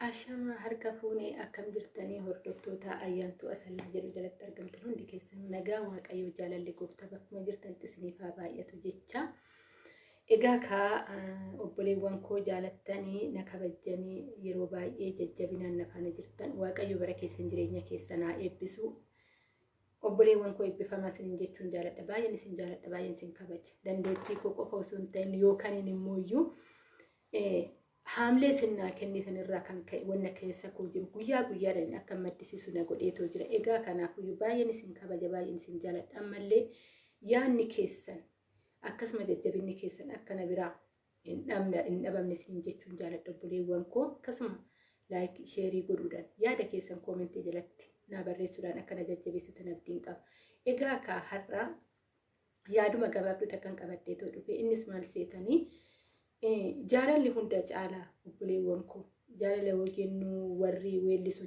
Ashama harka fuunee akkam jirtanii hordoftoota ayyaantuu asallaa jedhu jalatti argamtan hundi keessan nagaa waaqayyo jaalalli gooftaa bakkuma jirtanitti isiniif haa baay'atu jecha. Egaa ka obboleewwan koo jaalattanii na kabajanii yeroo baay'ee jajjabinaan na faana jirtan waaqayyo bara keessan jireenya keessan haa eebbisu. Obboleewwan koo eebbifamaa isin jechuun jaaladha. Baay'een isin jaaladha, baay'een isin kabaja. Dandeettii koo qofa osoo hin ta'in yookaan immoo haamlee sinnaa kennitan irraa kan ka'e wanna keessa koo jiru guyyaa guyyaadhaan akka maddisiisu na godheetoo jira. Egaa kanaafuu baay'een isin kabaja, baay'een isin jaaladha. Ammallee yaanni keessan akkasuma jajjabinni keessan akkana biraa hin dhabamne isin jechuun jaaladha obboleewwan koo. Akkasuma laayik sheerii godhuudhaan yaada keessan koomentii jalatti na barreessuudhaan akkana jajjabeessitan abdiin qaba. Egaa ka har'a yaaduma gabaabduu takkan qabaddeetoo dhufe innis maal seetanii jaalalli hunda caalaa obboleewwan koo jaalala hojjennu warri weellisu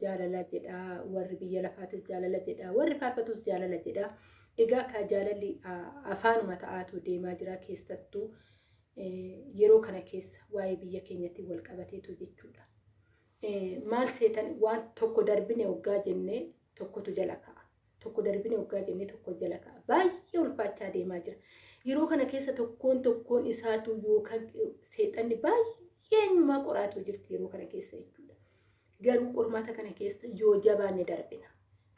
jaalala jedha, warri biyya lafaatis jaalala jedha, warri faarfatus jaalala jedha. Egaa ka jaalalli afaanuma ta'aatu deemaa jira keessattuu yeroo kana keessa waa'ee biyya keenyatti wal qabateetu jechuudha. Maal seetan waan tokko darbine waggaa jennee tokkotu jala ka'a. Tokko darbine waggaa jennee tokko jala ka'a. Baay'ee ulfaachaa deemaa jira. Yeroo kana keessa tokkoon isaatu yookaan seexanni baay'eenyumaa qoraatu jirti yeroo kana keessa jechuudha. Garuu qormaata kana keessa yoo jabaanne darbina,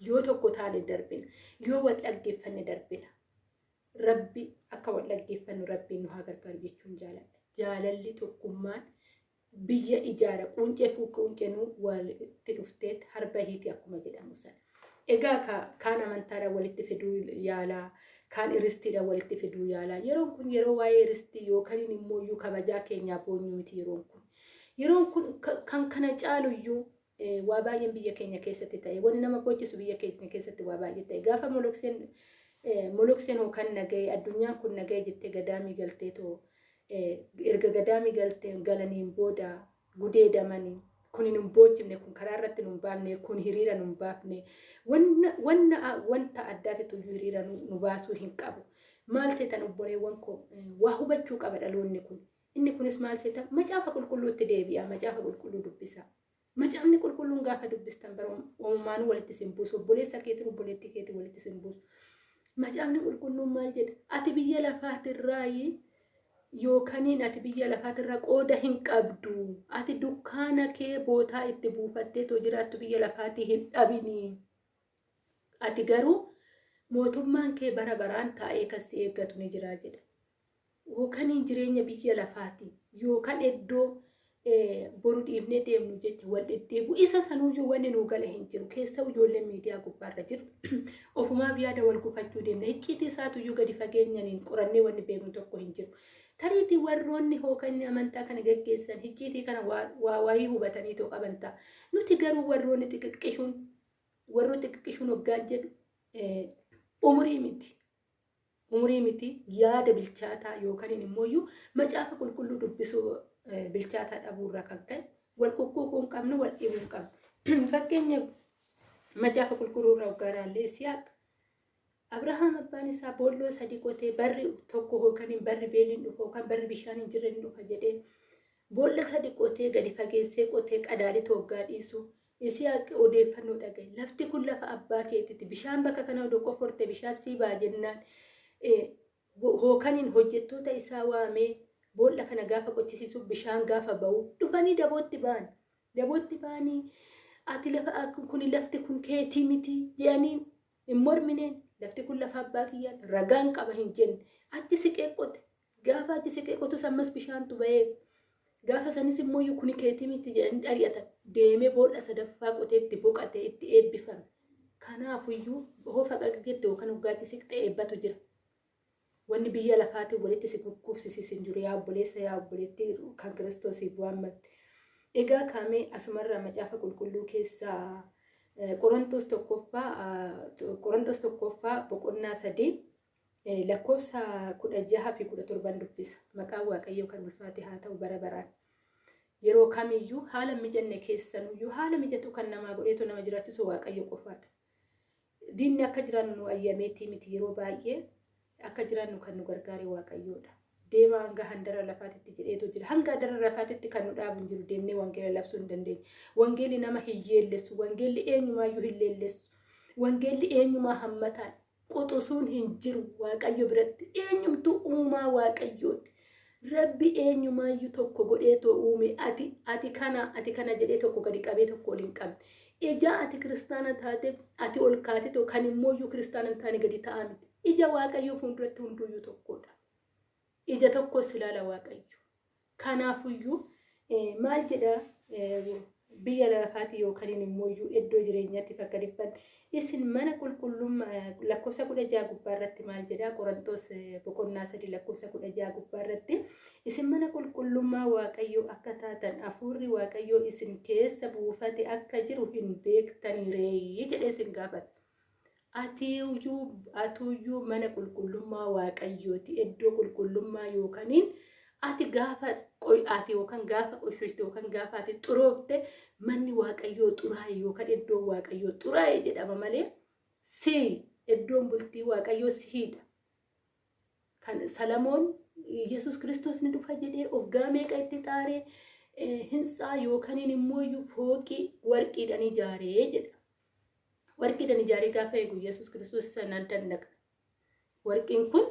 yoo tokko taane darbina, yoo wal dhaggeeffanne darbina. Rabbi akka wal dhaggeeffannu rabbiin nu haa gargaaru jechuun jaaladha. Jaalalli tokkummaan biyya ijaara, quncee fi qunceenuu walitti dhufteet harba hiiti akkuma jedhamu sana. Egaa kaan amantaadhaan walitti fiduu yaalaa, kaan iristiidhaan walitti fiduu yaalaa. Yeroon kun yeroo waa'ee iristii yookaan immoo kabajaa keenyaa boonyuu miti yeroon kun. Yeroon kun kan kana caaluyyuu waa baay'een biyya keenya keessatti ta'e, wanni nama gochisu biyya keenya keessatti waa baay'ee ta'e. Gaafa molokseen hookan nagahee addunyaan kun nagahee jettee gadaamii galteetoo erga gadaamii galaniin booda gudeedamanii kun hin bochifne, kun karaa irratti nu baafne, kun hiriira nu baafne, wanta addaatitu hiriira nu baasuu hin qabu. Maal seetan obboleewwan koo waa hubachuu qaba dhaloonni kun. Inni kunis maal seetan macaafa qulqulluutti deebi'a, macaafa qulqulluu dubbisa. Macaafni qulqulluun gaafa dubbistan bara uumamaan walitti sin buusu, obboleessa keetiin obboleettii keetiin walitti sin buusu. Macaafni qulqulluun maal jedha? Ati biyya lafaatirraayi yookaan ati biyya lafaatirraa qooda hin qabdu. Ati dukkaana kee bootaa itti buufattee too jiraattu biyya lafaatii hin dhabini. Ati garuu mootummaan kee bara baraan taa'ee kan si eeggatu ni jira jedha. Yookaan jireenya biyya lafaati yookaan iddoo boru dhiifnee deemnu jecha wal deddeebi'u isa sanuuyyuu wanni nuu gala hin jiru. Keessa ijoolleen miidiyaa gubbaarra jiru ofumaa yaada wal gufachuu deemna. Icciitii isaatuyyuu gadi fageenyaniin qorannee wanni beeknu tokko hin jiru. Tariitii warroonni hookan amantaa kana gaggeessan icciitii kana waa'ee hubatanii too qabantaa. Nuti garuu warroonni xixiqqishuun hoggaan jedhu umurii miti yaada bilchaataa yookaan immoo macaafa qulqulluu dubbisuu bilchaataa dhabuurraa kan ta'e wal quqquu hin qabnu, wal dhibuu hin qabnu. Fakkeenyaaf macaafa qulqulluurraa hoggaaraallee Isiyaaq Abrahaam abbaan isaa boolloo sadii qotee barri tokko yookaan barri beeliin dhufa yookaan barri bishaan hin jirre dhufa jedhee boolla sadii qotee gadi fageessee qotee qadaadii hoggaa dhiisu. Isiyaaq odeeffannoo dhagaye. Lafti kun lafa abbaa keetiiti. Bishaan bakka kana odoo qoforte bishaan sii baa jennaan hookaan hojjettoota isaa waamee boolla kana gaafa qochisiisuuf bishaan gaafa ba'u dhufanii dabootti ba'anii ati lafa kun lafti kun keetii miti jedhanii hin mormineen. Lafti kun lafa abbaa kiyyaati ragaan qaba hin jenne achi siqee qote. Gaafa achi siqee qotu sammas bishaantu ba'ee gaafa sanis immoo kun keetii miti jedhanii ari'atan deemee boolla sadaffaa qotee itti boqatee itti eebbifame. Kanaafuyyuu hoofa qaqgeette yookaan hoggaatti siqxee eebbatu jira. Wanni biyya lafaatiin walitti si kukkufsiisin jiru yaa obboleessa yaa obboleettii kan Kiristoosiif waammatte. Egaa kaamee asumarraa macaafa qulqulluu keessaa Qorontos tokkoffaa boqonnaa 3 lakkoofsa 16 fi 17 dubbisa. Maqaan Waaqayyoo kan ulfaate haa ta'u bara baraan. Yeroo kamiyyuu haala mijanne keessanuyyuu haala mijatu kan namaa godheetu nama jiraachisu Waaqayyo qofaadha. Diinni akka jiraannu nu ayyameetii miti yeroo baay'ee akka jiraannu kan nu gargaare Waaqayyoodha. deemaa hanga handara lafaatitti jedheetu jira. Hanga handara lafaatitti kan nu dhaabu hin jiru deemnee wangeela labsuu hin dandeenye. Wangeelli nama hin yeellessu. Wangeelli eenyumaayyuu hin leellessu. Wangeelli eenyumaa hammataan quxusuun hin jiru Waaqayyo biratti. Eenyumtuu uumaa Waaqayyooti. Rabbi eenyumaayyuu tokko godheetoo uume ati kana jedhee tokko gadi qabee tokko ol hin qabne. Ija ati kiristaana taateef ati ol kaatitoo kan immooyyuu kiristaana hin taane gadi ta'aa miti. Ija Waaqayyoo fuulduratti hunduuyyuu tokkodha. Ija tokkos ilaala Waaqayyo. Kanaafuyyuu maal jedhaa biyya lafaati yookaan immooyyuu iddoo jireenyaatti fakkaateffan isin mana qulqullummaa lakkoofsa 16 gubbaarratti maal jedhaa Qorontos boqonnaa 3 lakkoofsa 16 gubbaarratti isin mana qulqullummaa Waaqayyoo akka taatan hafuurri Waaqayyoo isin keessa buufate akka jiru hin beektaniiree jedhee isin gaafata. Atuyyuu mana qulqullummaa Waaqayyooti iddoo qulqullummaa yookaaniin ati gaafa ati yookaan gaafa qoshooshte yookaan gaafa ati xuroofte manni Waaqayyoo xuraa'e yookaan iddoon Waaqayyoo xuraa'e jedhama malee si iddoon bultii Waaqayyoo siidha. Kan Salamoon Yesuus Kiristoos ni dhufa jedhee oggaa meeqa itti xaaree hinsaa yookaan immooyyuu fooqii warqiidhaan ijaaree jedha. Warqiidhaan ijaaree gaafa eegu Yesuus Kiristoos sanaan dandaqa. Warqiin kun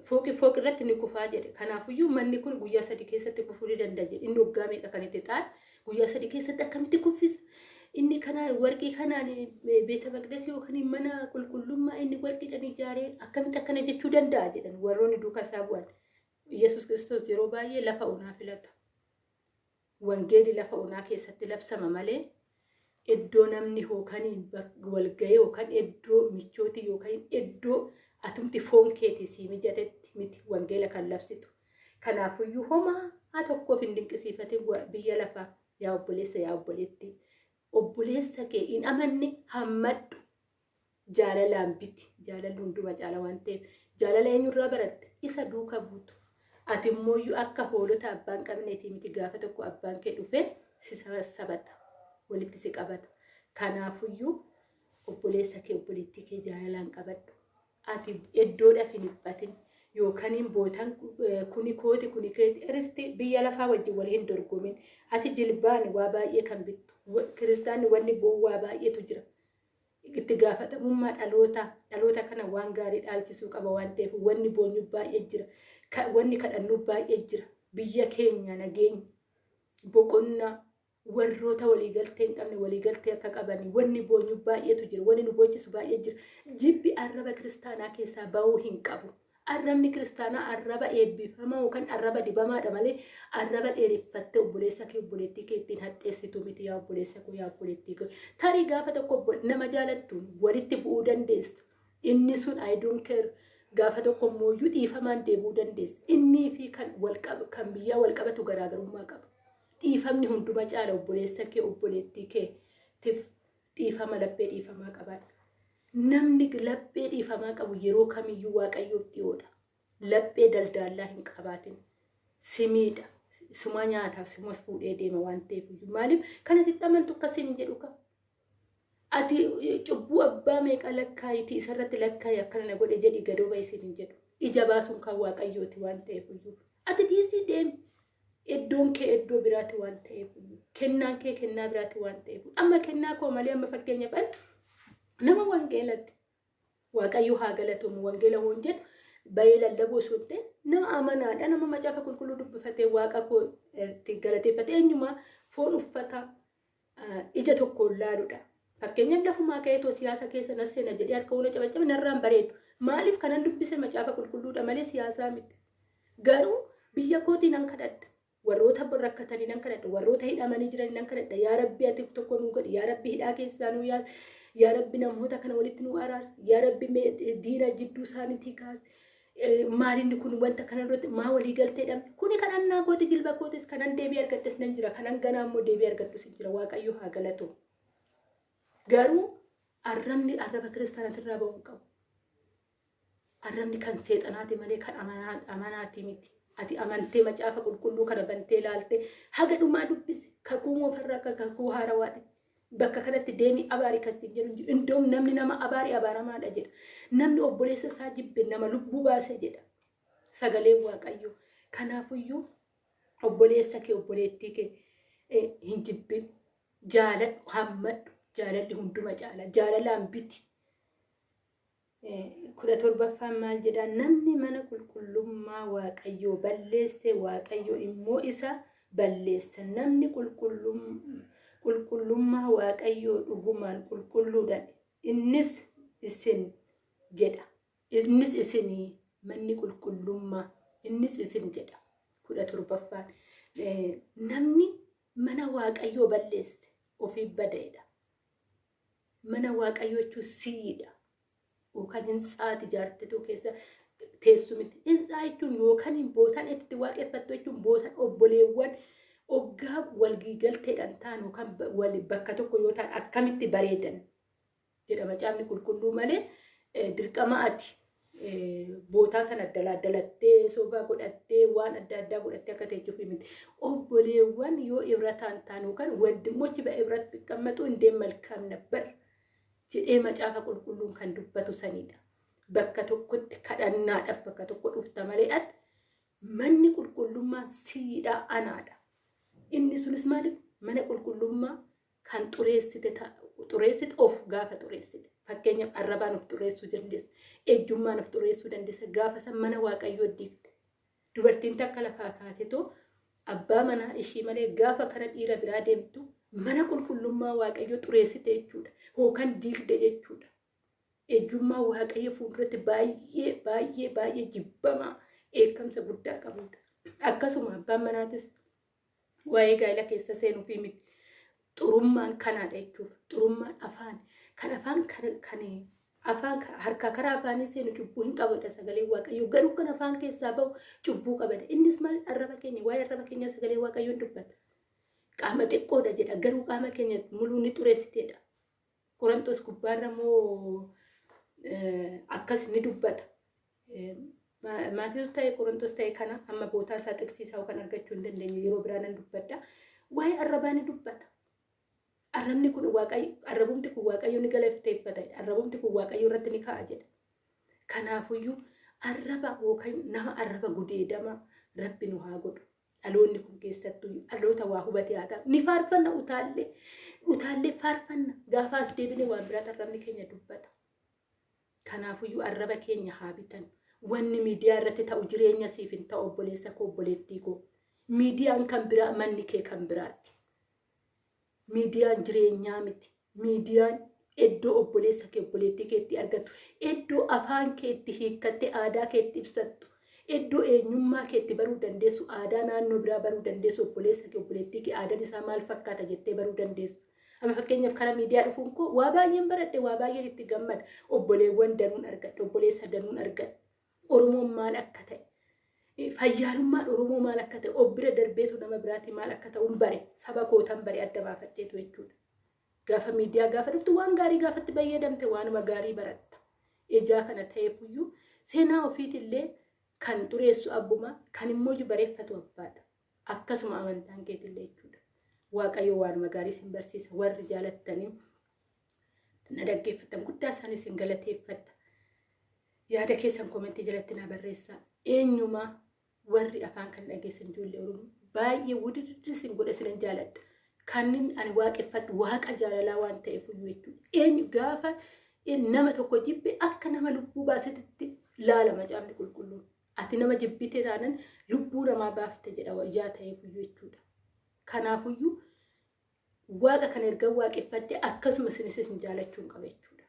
fooqi irratti ni kufaa jedhe. Kanaafuyyuu manni kun guyyaa 3 keessatti kufuu ni danda'a jedhe. Inni oggaa meeqa kan itti xaar guyyaa 3 keessatti akkamitti kuffisa? Inni kanaan warqii kanaan beeta maqdis yookaan mana qulqullummaa inni warqiidhaan ijaaree akkamitti akkana jechuu danda'a jedhan warroonni duukaa isaa bu'an. Yesuus Kiristoos yeroo baay'ee lafa onaa filata. Wangeelli lafa onaa keessatti labsama malee iddoo namni yookaan walga'ee yookaan iddoo michooti yookaan iddoo atumti foon keetii si mijatetti miti wangeela kan labsitu. Kanaafuyyuu homaa tokkoof hin dinqisiifatin biyya lafaa yaa obboleessa yaa obboleetti. Obboleessa kee hin amanne hammadhu. Jaalalaan biti. Jaalalli hunduma caala waan ta'eef jaalala eenyurraa baratte isa duuka buutu. Ati immooyyuu akka hoolota abbaan qabneetii miti gaafa tokko abbaan kee dhufe si sabata. Walitti si qabata. Kanaafuyyuu obboleessa kee obboleettii kee jaalalaan qabadhu. Ati iddoodhaaf hin dhiphatin yookaan bootaan kuni kooti kuni keeti iristi biyya lafaa wajjin wal hin dorgomin. Ati jilbaan waa baay'ee kan bittu. Kiristaanni wanni waa baay'eetu jira. Itti gaafatamummaa dhaloota kana waan gaarii dhaalchisuu qaba waan ta'eef wanni boonyu baay'ee jira. Wanni kadhannu baay'ee jira. Biyya keenya nageenya boqonnaa warroota waliigaltee hin qabne waliigaltee akka qabanii wanni boonyu baay'eetu jira. Wanni nu boochisu baay'ee jira. Jibbi arraba kiristaanaa keessaa ba'uu hin qabu. Arrabni kiristaanaa arraba eebbifamaa yookaan arraba dibamaadha malee arraba dheereffattee obboleessa kee obboleettii kee ittiin hadheessitu miti yaa obboleessa koo yaa obboleettii koo. Tarii gaafa tokko nama jaalattuun walitti bu'uu dandeessa. Inni sun I don't care gaafa tokko mooyyuu dhiifamaan deebuu dandeessa. Innii fi kan biyyaa wal qabatu garaagarummaa qaba. Dhiifamni hunduma caala obboleessa kee obboleettii keetiif dhiifama laphee dhiifamaa qabaadha. Namni laphee dhiifamaa qabu yeroo kamiyyuu Waaqayyoof dhiyoodha. Laphee daldaalaa hin qabaatin. Simiidha. Suma nyaataaf simas fuudhee deema waan ta'eef. Maaliif kanatti amantu akkasiin jedhu ka? Ati cubbuu abbaa meeqa lakkaayitii isarratti lakkaayi akkana na godhe jedhi gadoo ba'isin hin jedhu. Ija baasuun kan Waaqayyooti waan ta'eef. Ati dhiisii deemi. Iddoon kee iddoo biraati waan ta'eef. Kennaan kee kennaa biraati waan ta'eef. Amma kennaa koo malee amma fakkeenyaaf nama wangeelatti Waaqayyo haa galatamu wangeela hoon jedhu bayee lallaboo osoo ta'e nama amanaadha nama macaafa qulqulluu dubbifatee Waaqa koo itti galateeffate eenyumaa foon uffata ija tokkoon laaluudha. Fakkeenyaaf lafumaa ka'eetoo siyaasa keessa nas seena jedhee harka wala cabacabe narraan bareedu. Maaliif kanan dubbise macaafa qulqulluudha malee siyaasaa miti. Garuu biyya kootii nan kadhadha. Warroota rakkatanii nan kadhadha. Warroota hidhamanii jiranii nan kadhadha. Yaa Rabbi ati tokko nuu godhi. Yaa Rabbi hidhaa keessaa nuu yaasi. Yaa Rabbi namoota kana walitti nuu araarsi. Yaa Rabbi diina jidduu isaaniitii kaasi. Maalinni kun wanta kanarratti maa walii galteedhaan kuni kadhannaa kooti jilba kootis kanan deebii argaddes nan jira. Kanan ganaa immoo deebii argaddu sin jira. Waaqayyo haa galatu. Garuu arrabni arraba kiristaanatirraa ba'uu qabu. Arrabni kan seexanaati malee kan amanaati miti. Ati amantee macaafa qulqulluu kana bantee laalte haga dhumaa dubbise kakuu moofarraa kakuu haarawaadha. Bakka kanatti deemii abaarii kasi jedhu indoom namni nama abaarii abaaramaadha jedha. Namni obboleessa isaa jibbe nama lubbuu baase jedha. sagalee waaqayyo. Kanaafuyyuu obboleessa kee obboleettii kee hin jibbin, jaaladhu, hammadhu. Jaalalli hunduma caala, jaalalaan biti. 17ffaan maal jedhaa? Namni mana qulqullummaa waaqayyoo balleesse waaqayyo immoo isa balleessa. Namni qulqullummaa waaqayyoo dhugumaan qulqulluudha. Innis isin jedha. Innis isinii manni qulqullummaa innis isin jedha. 17ffaan namni mana waaqayyoo balleesse ofii badaedha. Mana waaqayyoo jechuun siidha. Yookaan hintsaati jaartituu keessa teessumitti. Hintsaa jechuun yookaan bootaan itti waaqeffattu jechuun bootaan obboleewwan oggaa walgiigalteedhaan ta'an yookaan bakka tokko yoo ta'an akkamitti bareedan jedha macaafni qulqulluu malee dirqama ati bootaa sana daladdalattee soofaa godhattee waan adda addaa godhattee akka teessuuf miti. Obboleewwan yoo ibrataan ta'an yookaan wandimmochi ibratti qammatu indee malkaam nabbar jedhee macaafa qulqulluun kan dubbatu sanidha. Bakka tokkotti kadhannaadhaaf bakka tokko dhufta malee ati manni qulqullummaa siidhaa anaadha. Inni sunis maaliif mana qulqullummaa kan xureessite of gaafa xureessite. Fakkeenyaaf arrabaan of xureessuu dandeessa. Ejjummaan of xureessuu dandeessa. Gaafa san mana waaqayyoo diigde. Dubartiin takka lafaa kaatetoo abbaa manaa ishii malee gaafa kara dhiira biraa deemtu mana qulqullummaa waaqayyoo xureessite jechuudha. Yookaan diigde jechuudha. Ejjummaa waaqayyoo fuulduratti baay'ee jibbamaa eekamsa guddaa qabudha. Akkasuma abbaan manaatis waa'ee gaa'ela keessa seenuu fi miti. Xurummaan kanaadha jechuudha. Xurummaan afaan. Kan afaan harka karaa afaanii seenu cubbuu hin qabudha sagalee waaqayyoo. Garuu kan afaan keessaa bahu cubbuu qabada. Innis maal arraba keenya waa'ee arraba keenya sagalee waaqayyoon dubbata. Qaama xiqqoodha jedha. Garuu qaama keenya muluu ni xureessiteedha. Qorontos gubbaarra moo akkas ni dubbata. Maatiyoos ta'e Qorontos ta'e kana amma bootaa isaa xiqsiisaa kan argachuu hin dandeenye yeroo biraa nan dubbadha. Waa'ee arrabaa ni dubbata. Arrabni kun waaqayyo, arrabumti kun waaqayyo ni galateeffata. Arrabumti kun waaqayyo irratti ni kaa'a jedha. Kanaafuyyuu arraba yookaan nama arraba gudeedama rabbi nu haa godhu. Dhaloonni kun keessattuu dhaloota waa hubatee haa ta'u. Ni faarfanna utaallee faarfanna. Gaafaas deebine waan biraatti arrabni keenya dubbata. Kanaafuyyuu arraba keenya haa bitan. Wanni miidiyaa irratti ta'u jireenya siif hin ta'u obboleessa koo obboleettii koo. Miidiyaan kan biraa manni kee kan biraatti. Miidiyaan jireenyaa miti. Miidiyaan iddoo obboleessa kee obboleettii keetti argattu. Iddoo afaan keetti hiikkattee aadaa keetti ibsattu. Iddoo eenyummaa keetti baruu dandeessu. Aadaa naannoo biraa baruu dandeessu. Obboleessa kee obboleettii kee aadaan isaa maal fakkaata jettee baruu dandeessu. Amma fakkeenyaaf karaa miidiyaa dhufuun koo waa baay'een baradhe waa baay'een itti gammada. Obboleewwan danuun argadhe. Obboleessa danuun argadhe. Oromoon maal akka ta'e. Fayyaalummaan Oromoo maal akka ta'e. Obbira darbeetu nama biraati maal akka ta'uun bare. Saba kootan bare adda baafadheetu jechuudha. Gaafa miidiyaa gaafa dhuftu waan gaarii gaafatti fayyadamte waanuma gaarii baratta. Ejaa kana ta'eefuyyuu seenaa ofiitillee kan xureessu abbuma kan immoo bareeffatu abbaadha. Akkasuma amantaan keetillee jechuudha. Waaqayyo waanuma gaarii sin barsiisa. Warri jaalattanii na dhaggeeffatan guddaa isaanii sin galateeffata. Yaada keessan komentii jalatti na barreessaa. Eenyumaa warri afaan kan dhageessan ijoollee Oromoo baay'ee wudirri sin godhe sin jaaladha. Kannin ani waaqeffadhu waaqa jaalalaa waan ta'eef jechuudha. Eenyu gaafa nama tokko jibbe akka nama lubbuu baasetti laala macaafni qulqulluun. Ati nama jibbite taanan lubbuu namaa baafte jedha ijaa ta'eef jechuudha. Kanaafuyyuu waaqa kan erga waaqeffadde akkasuma sinis hin jaalachuun qaba jechuudha.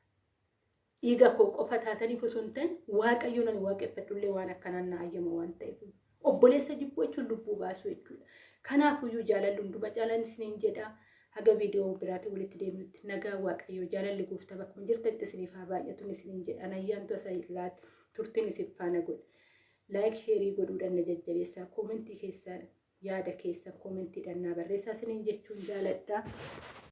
Dhiiga koo qofa taataniif osoo hin ta'in waaqayyoon ani waaqeffadhullee waan akkanaan na ayyama waan ta'eef. Obboleessa jibbuu jechuun lubbuu baasuu jechuudha. Kanaafuyyuu jaalalli hunduma caalan isiniin jedha. Haga viidiyoo biraatti walitti deemnutti nagaa waaqayyoo jaalalli gooftaa bakkuma jirtanitti isiniif haa baay'atu isiniin jedha. Ayyaantu asaayilaatti turtiin isin faana godha. Laayik sheerii godhuudhaan na jajjabeessaa. Koomentii keessaan yaada keessan koomentiidhaan na barreessaa isiniin jechuun jaaladha.